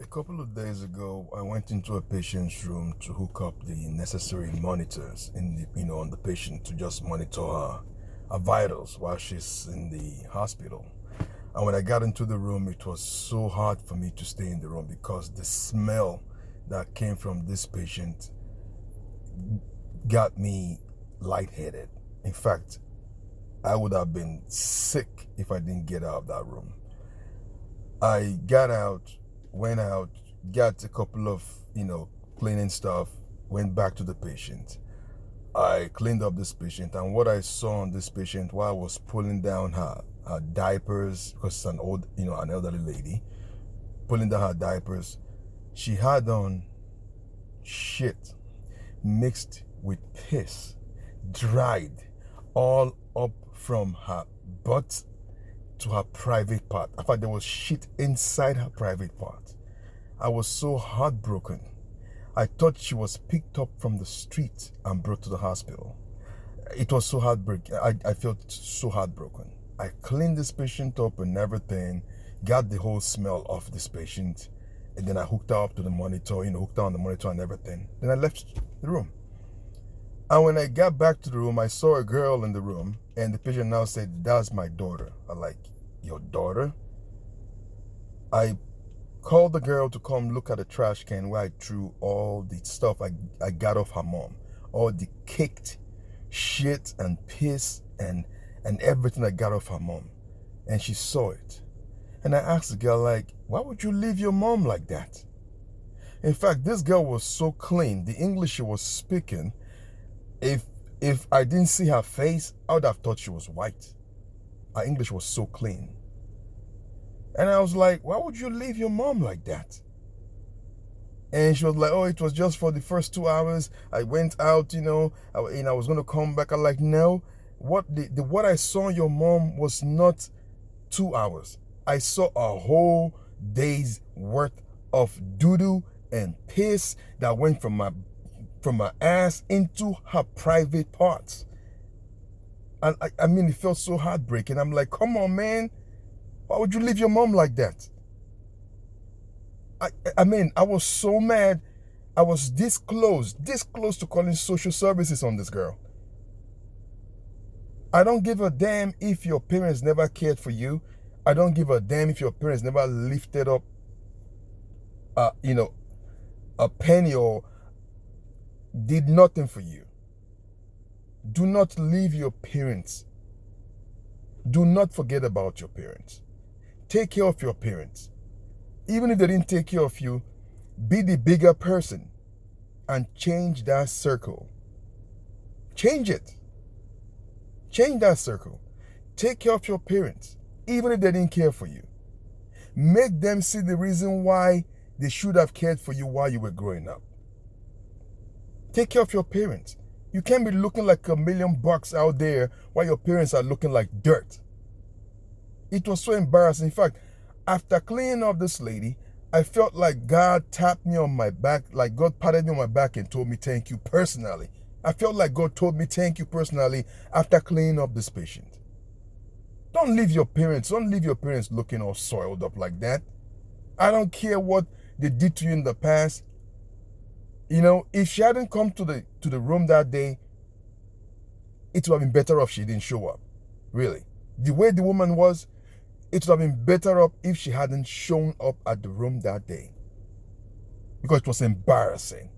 A couple of days ago, I went into a patient's room to hook up the necessary monitors on the patient to just monitor her vitals while she's in the hospital. And when I got into the room, it was so hard for me to stay in the room because the smell that came from this patient got me lightheaded. In fact, I would have been sick if I didn't get out of that room. I got out, went out, got a couple of, cleaning stuff, went back to the patient. I cleaned up this patient, and what I saw on this patient while I was pulling down her diapers, because it's an elderly lady, pulling down her diapers, she had on shit mixed with piss, dried, all up from her butt to her private part. In fact, there was shit inside her private part. I was so heartbroken. I thought she was picked up from the street and brought to the hospital. It was so heartbreaking. I felt so heartbroken. I cleaned this patient up and everything, got the whole smell off this patient, and then I hooked her up to the monitor, hooked her on the monitor and everything. Then I left the room. And when I got back to the room, I saw a girl in the room, and the patient now said, "That's my daughter." I'm like, "Your daughter?" I called the girl to come look at the trash can where I threw all the stuff I got off her mom. All the caked shit and piss and everything I got off her mom. And she saw it. And I asked the girl, like, "Why would you leave your mom like that?" In fact, this girl was so clean. The English she was speaking, if I didn't see her face, I would have thought she was white. Her English was so clean. And I was like, "Why would you leave your mom like that?" And she was like, "Oh, it was just for the first 2 hours. I went out, I was going to come back." I'm like, "No, what I saw your mom was not 2 hours. I saw a whole day's worth of doo-doo and piss that went from my ass into her private parts." And I mean, it felt so heartbreaking. I'm like, "Come on, man. Why would you leave your mom like that?" I mean, I was so mad. I was this close to calling social services on this girl. I don't give a damn if your parents never cared for you. I don't give a damn if your parents never lifted up, a penny or did nothing for you. Do not leave your parents. Do not forget about your parents. Take care of your parents. Even if they didn't take care of you, be the bigger person and change that circle. Change it. Change that circle. Take care of your parents, even if they didn't care for you. Make them see the reason why they should have cared for you while you were growing up. Take care of your parents. You can't be looking like $1,000,000 out there while your parents are looking like dirt. It was so embarrassing. In fact, after cleaning up this lady, I felt like God tapped me on my back, like God patted me on my back and told me thank you personally. I felt like God told me thank you personally after cleaning up this patient. Don't leave your parents looking all soiled up like that. I don't care what they did to you in the past. If she hadn't come to the room that day, it would have been better off she didn't show up. Really. The way the woman was, it would have been better off if she hadn't shown up at the room that day. Because it was embarrassing.